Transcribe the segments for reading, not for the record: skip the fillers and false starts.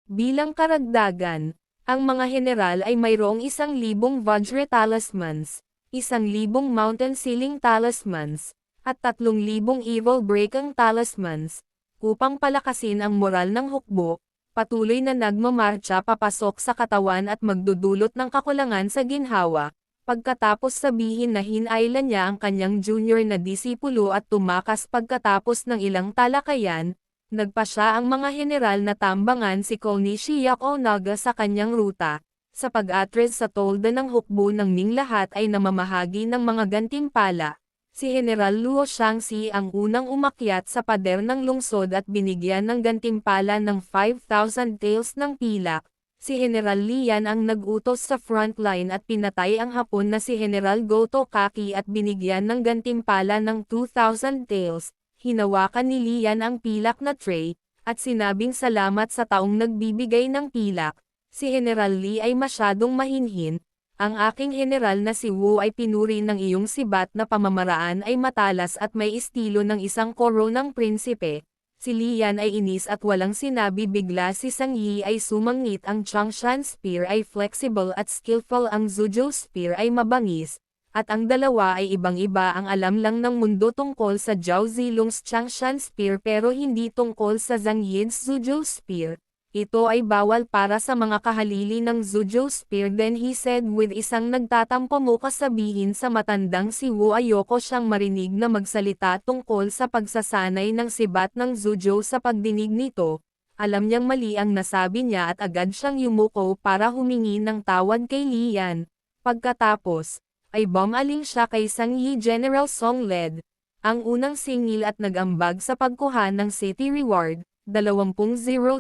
Bilang karagdagan, ang mga general ay mayroong 1,000 Vajra talismans, 1,000 Mountain Sealing talismans, at 3,000 Evil Breaking talismans, upang palakasin ang moral ng hukbo, patuloy na nagmamarcha papasok sa katawan at magdudulot ng kakulangan sa ginhawa. Pagkatapos sabihin na hinailan niya ang kanyang junior na disipulo at tumakas pagkatapos ng ilang talakayan, nagpa siya ang mga general na tambangan si Konishi Yakunaga sa kanyang ruta. Sa pag-atres sa tolda ng hukbo ng Ming lahat ay namamahagi ng mga gantimpala. Si General Luo Shangxi ang unang umakyat sa pader ng lungsod at binigyan ng gantimpala ng 5,000 taels ng pilak. Si General Li Yan ang nag-utos sa frontline at pinatay ang Hapon na si General Goto Kaki at binigyan ng gantimpala ng 2,000 taels. Hinawakan ni Li Yan ang pilak na tray, at sinabing salamat sa taong nagbibigay ng pilak. Si General Li ay masyadong mahinhin. Ang aking general na si Wu ay pinuri ng iyong sibat na pamamaraan ay matalas at may estilo ng isang koronang prinsipe. Si Li Yan ay inis at walang sinabi bigla si Sang Yi ay sumangit ang Changshan Spear ay flexible at skillful ang Zhuzhou Spear ay mabangis, at ang dalawa ay ibang-iba ang alam lang ng mundo tungkol sa Zhao Zilong's Changshan Spear pero hindi tungkol sa Zhang Yin's Zhuzhou Spear. Ito ay bawal para sa mga kahalili ng Zhuzhou Spear, then he said with isang nagtatampo mo kasabihin sa matandang si Wu. Ayoko siyang marinig na magsalita tungkol sa pagsasanay ng sibat ng Zhuzhou. Sa pagdinig nito, alam niyang mali ang nasabi niya at agad siyang yumuko para humingi ng tawad kay Li Yan. Pagkatapos, ay bumaling siya kay Sang Yi General Song Led, ang unang singil at nag-ambag sa pagkuha ng city reward. 20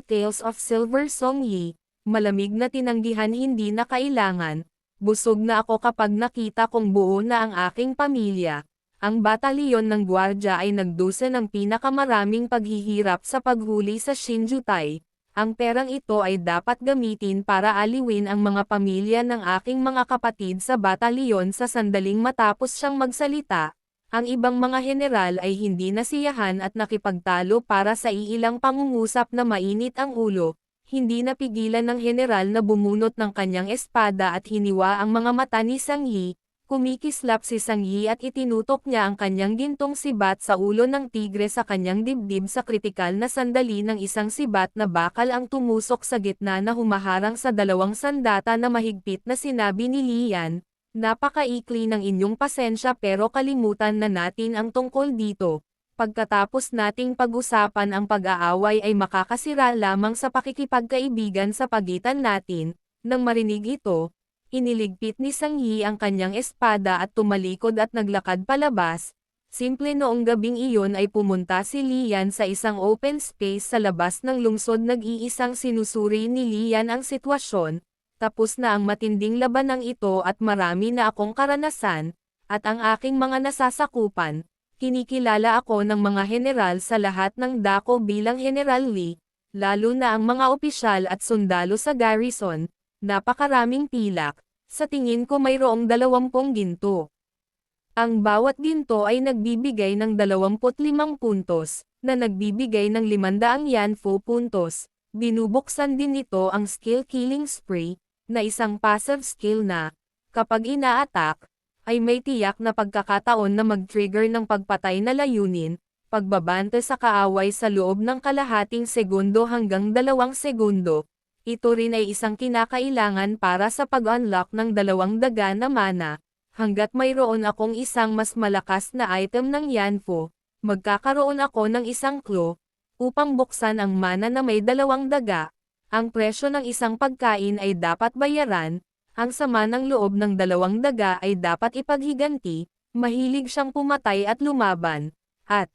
taels of silver. Song Yi, malamig na tinanggihan, hindi na kailangan. Busog na ako kapag nakita kong buo na ang aking pamilya. Ang batalyon ng gwardya ay nagdusa ng pinakamaraming paghihirap sa paghuli sa Shinjutai. Ang perang ito ay dapat gamitin para aliwin ang mga pamilya ng aking mga kapatid sa batalyon. Sa sandaling matapos siyang magsalita, ang ibang mga general ay hindi nasiyahan at nakipagtalo para sa iilang pangungusap na mainit ang ulo. Hindi napigilan ng general na bumunot ng kanyang espada at hiniwa ang mga mata ni Sang Yi. Kumikislap si Sang Yi at itinutok niya ang kanyang gintong sibat sa ulo ng tigre sa kanyang dibdib. Sa kritikal na sandali ng isang sibat na bakal ang tumusok sa gitna na humaharang sa dalawang sandata na mahigpit na sinabi ni Li Yan, napakaikli ng inyong pasensya pero kalimutan na natin ang tungkol dito. Pagkatapos nating pag-usapan ang pag-aaway ay makakasira lamang sa pakikipagkaibigan sa pagitan natin. Nang marinig ito, iniligpit ni Sang Yi ang kanyang espada at tumalikod at naglakad palabas. Simple noong gabing iyon ay pumunta si Li Yan sa isang open space sa labas ng lungsod. Nag-iisang sinusuri ni Li Yan ang sitwasyon. Tapos na ang matinding labanang ito at marami na akong karanasan, at ang aking mga nasasakupan. Kinikilala ako ng mga general sa lahat ng dako bilang General Li, lalo na ang mga opisyal at sundalo sa garrison. Napakaraming pilak. Sa tingin ko mayroong 20 ginto. Ang bawat ginto ay nagbibigay ng 25 puntos, na nagbibigay ng 500 yanfu puntos. Binubuksan din nito ang skill killing spree, na isang passive skill na, kapag ina-attack, ay may tiyak na pagkakataon na mag-trigger ng pagpatay na layunin, pagbabante sa kaaway sa loob ng kalahating segundo hanggang 2 segundo. Ito rin ay isang kinakailangan para sa pag-unlock ng 2 daga na mana. Hanggat mayroon akong isang mas malakas na item ng Yanfu, magkakaroon ako ng isang clue, upang buksan ang mana na may 2 daga. Ang presyo ng isang pagkain ay dapat bayaran, ang sama ng loob ng 2 daga ay dapat ipaghiganti, mahilig siyang pumatay at lumaban, at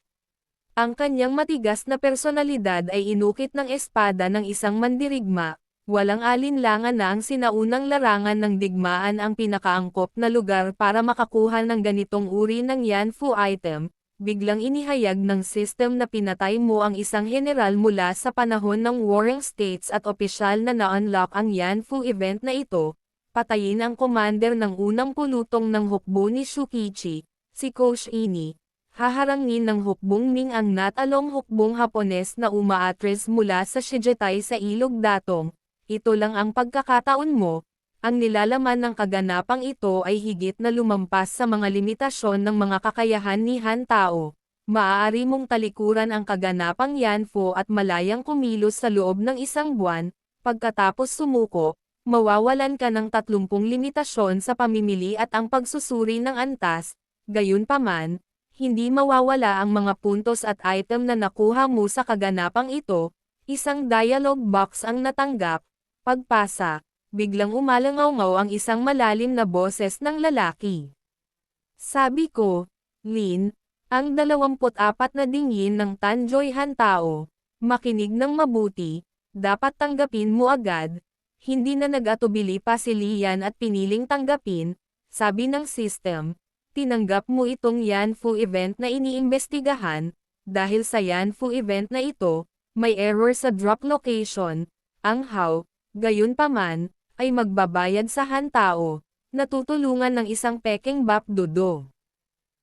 ang kanyang matigas na personalidad ay inukit ng espada ng isang mandirigma. Walang alinlangan na ang sinaunang larangan ng digmaan ang pinakaangkop na lugar para makakuha ng ganitong uri ng Yanfu item. Biglang inihayag ng system na pinatay mo ang isang general mula sa panahon ng Warring States at opisyal na na-unlock ang Yanfu event na ito. Patayin ang commander ng unang pulutong ng hukbo ni Shukichi, si Coach Ini. haharangin ng hukbong Ming ang natalong hukbong Hapones na umaatres mula sa Shigetai sa Ilog Datong. Ito lang ang pagkakataon mo. Ang nilalaman ng kaganapang ito ay higit na lumampas sa mga limitasyon ng mga kakayahan ni Han Tao. Maaari mong talikuran ang kaganapang Yanfo at malayang kumilos sa loob ng isang buwan. Pagkatapos sumuko, mawawalan ka ng 30 limitasyon sa pamimili at ang pagsusuri ng antas. Gayunpaman, hindi mawawala ang mga puntos at item na nakuha mo sa kaganapang ito. Isang dialogue box ang natanggap. Pagpasa, biglang umalangaw-ngaw ang isang malalim na boses ng lalaki. Sabi ko, Lin, ang 24 na dingin ng Tanjoy Han Tao, makinig ng mabuti, dapat tanggapin mo agad. Hindi na nag-atubili pa si Lian at piniling tanggapin, sabi ng system. Tinanggap mo itong Yanfu event na iniimbestigahan, dahil sa Yanfu event na ito, may error sa drop location. Ang how, gayunpaman, ay magbabayad sa Han Tao, natutulungan ng isang peking Bapdudo.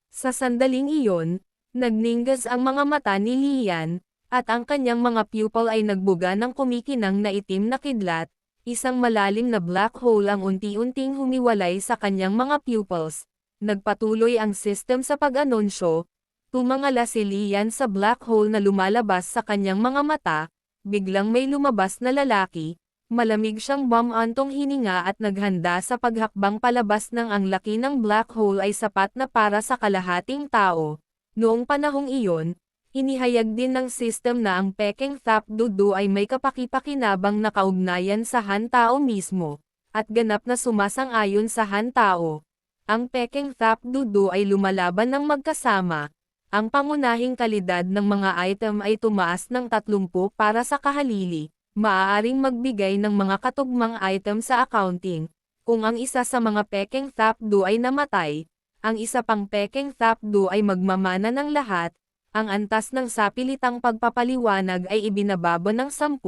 Sa sandaling iyon, nagningas ang mga mata ni Lian, at ang kanyang mga pupil ay nagbuga ng kumikinang na itim na kidlat, isang malalim na black hole ang unti-unting humiwalay sa kanyang mga pupils. Nagpatuloy ang system sa pag-anunsyo, tumangala si Lian sa black hole na lumalabas sa kanyang mga mata, biglang may lumabas na lalaki, malamig siyang bumantong hininga at naghanda sa paghakbang palabas ng ang laki ng black hole ay sapat na para sa kalahating tao. Noong panahong iyon, inihayag din ng system na ang Peking Thapdudu ay may kapaki-pakinabang na kaugnayan sa Han Tao mismo, at ganap na sumasang-ayon sa Han Tao. Ang Peking Thapdudu ay lumalaban ng magkasama. Ang pangunahing kalidad ng mga item ay tumaas ng 30 para sa kahalili. Maaaring magbigay ng mga katugmang item sa accounting. Kung ang isa sa mga Peking Thapdu ay namatay, ang isa pang Peking Thapdu ay magmamana ng lahat. Ang antas ng sapilitang pagpapaliwanag ay ibinababa ng 10,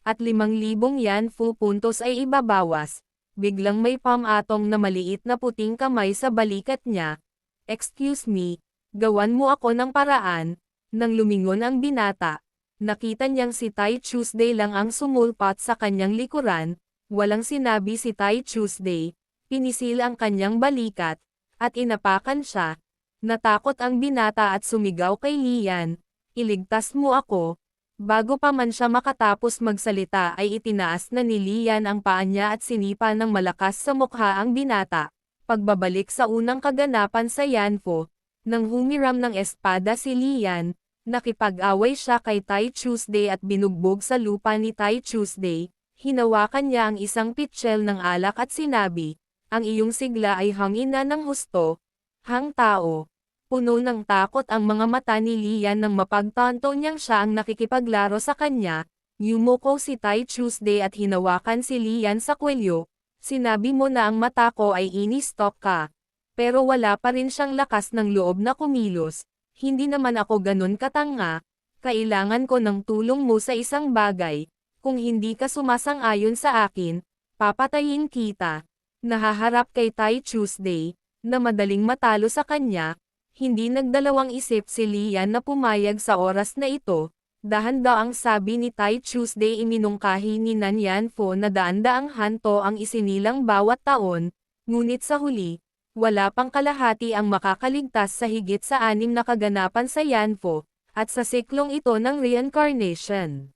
at 5,000 Yanfu puntos ay ibabawas. Biglang may pamatong na maliit na puting kamay sa balikat niya. Excuse me, gawan mo ako ng paraan. Nang lumingon ang binata, nakita niyang si Tai Tuesday lang ang sumulpat sa kanyang likuran, walang sinabi si Tai Tuesday, pinisil ang kanyang balikat, at inapakan siya. Natakot ang binata at sumigaw kay Lian, iligtas mo ako. Bago pa man siya makatapos magsalita ay itinaas na ni Lian ang paa niya at sinipa ng malakas sa mukha ang binata. Pagbabalik sa unang kaganapan sa Yanfo, nang humiram ng espada si Lian, nakipag-away siya kay Tai Tuesday at binugbog sa lupa ni Tai Tuesday. Hinawakan niya ang isang pitchel ng alak at sinabi, ang iyong sigla ay hangin na ng husto. Hang Tao. Puno ng takot ang mga mata ni Lian nang mapagtanto niyang siya ang nakikipaglaro sa kanya. Yumuko si Tai Tuesday at hinawakan si Lian sa kwelyo. Sinabi mo na ang mata ko ay ini-stop ka. Pero wala pa rin siyang lakas ng loob na kumilos. Hindi naman ako ganun katanga. Kailangan ko ng tulong mo sa isang bagay. Kung hindi ka sumasang-ayon sa akin, papatayin kita. Nahaharap kay Tai Tuesday, na madaling matalo sa kanya. Hindi nagdalawang isip si Lian na pumayag sa oras na ito. Dahan-daang sabi ni Tai Tuesday iminungkahi ni Nan Yanfo na daan-daang hanto ang isinilang bawat taon, ngunit sa huli, wala pang kalahati ang makakaligtas sa higit sa 6 na kaganapan sa Yanfo, at sa siklong ito ng reincarnation.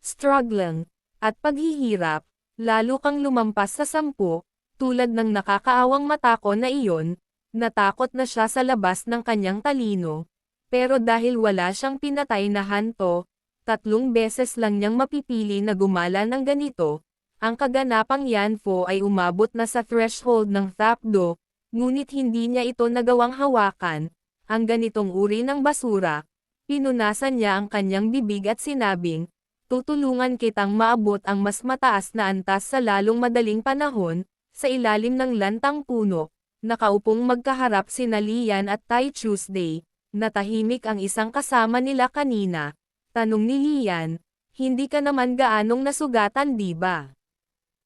Struggling, at paghihirap, lalo kang lumampas sa 10, tulad ng nakakaawang mata ko na iyon. Natakot na siya sa labas ng kanyang talino, pero dahil wala siyang pinatay na hanto, 3 beses lang niyang mapipili na gumala ng ganito. Ang kaganapang Yanfo ay umabot na sa threshold ng Thapdo, ngunit hindi niya ito nagawang hawakan. Ang ganitong uri ng basura, pinunasan niya ang kanyang bibig at sinabing, tutulungan kitang maabot ang mas mataas na antas sa lalong madaling panahon, sa ilalim ng lantang puno. Nakaupong magkaharap sina Lian at Tai Tuesday, natahimik ang isang kasama nila kanina. Tanong ni Lian, hindi ka naman gaanong nasugatan di ba?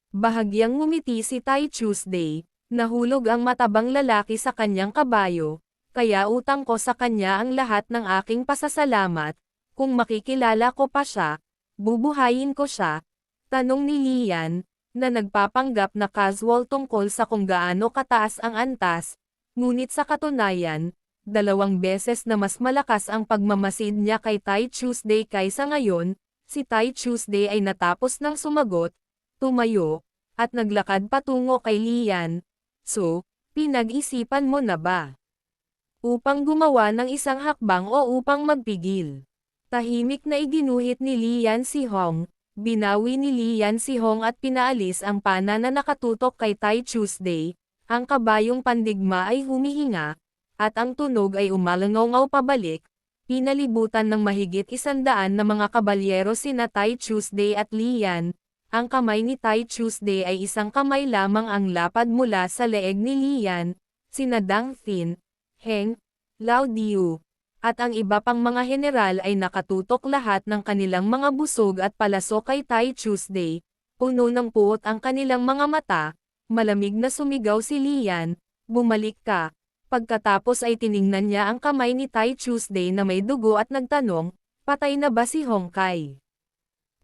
Bahagyang ngumiti si Tai Tuesday, nahulog ang matabang lalaki sa kanyang kabayo, kaya utang ko sa kanya ang lahat ng aking pasasalamat. Kung makikilala ko pa siya, bubuhayin ko siya. Tanong ni Lian, na nagpapanggap na casual tungkol sa kung gaano kataas ang antas, ngunit sa katunayan, 2 beses na mas malakas ang pagmamasid niya kay Tai Tuesday kaysa ngayon. Si Tai Tuesday ay natapos ng sumagot, tumayo, at naglakad patungo kay Lian. So, pinag-isipan mo na ba? Upang gumawa ng isang hakbang o upang magpigil? Tahimik na iginuhit ni Lian si Hong. Binawi ni Lian si Hong at pinaalis ang pana na nakatutok kay Tai Tuesday. Ang kabayong pandigma ay humihinga, at ang tunog ay umalangaw pabalik. Pinalibutan ng mahigit 100 na mga kabalyero sina Tai Tuesday at Lian. Ang kamay ni Tai Tuesday ay isang kamay lamang ang lapad mula sa leeg ni Lian. Sina Dang Thin, Heng, Lao Diu, at ang iba pang mga general ay nakatutok lahat ng kanilang mga busog at palasok kay Tai Tuesday. Puno ng puot ang kanilang mga mata. Malamig na sumigaw si Lian, bumalik ka. Pagkatapos ay tiningnan niya ang kamay ni Tai Tuesday na may dugo at nagtanong, patay na ba si Hong Kai?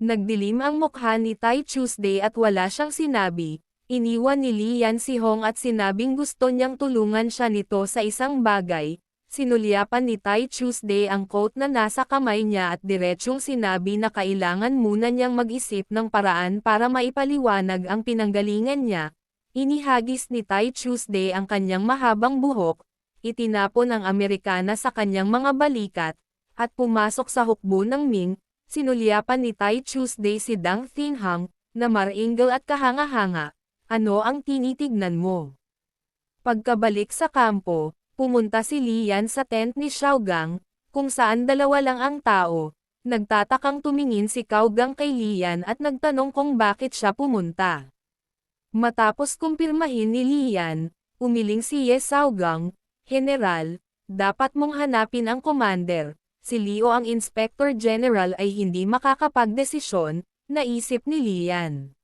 Nagdilim ang mukha ni Tai Tuesday at wala siyang sinabi. Iniwan ni Lian si Hong at sinabing gusto niyang tulungan siya nito sa isang bagay. Sinulyapan ni Tai Tuesday ang coat na nasa kamay niya at diretsyong sinabi na kailangan muna niyang mag-isip ng paraan para maipaliwanag ang pinanggalingan niya. Inihagis ni Tai Tuesday ang kanyang mahabang buhok, itinapon ang Amerikana sa kanyang mga balikat, at pumasok sa hukbo ng Ming. Sinulyapan ni Tai Tuesday si Dang Thinghang, na maringal at kahanga-hanga. Ano ang tinitignan mo? Pagkabalik sa kampo, pumunta si Lian sa tent ni Xiaogang, kung saan 2 lang ang tao. Nagtatakang tumingin si Xiaogang kay Lian at nagtanong kung bakit siya pumunta. Matapos kumpirmahin ni Lian, umiling si Ye Xiaogang, General, dapat mong hanapin ang commander. Si Liu ang Inspector General ay hindi makakapagdesisyon, naisip ni Lian.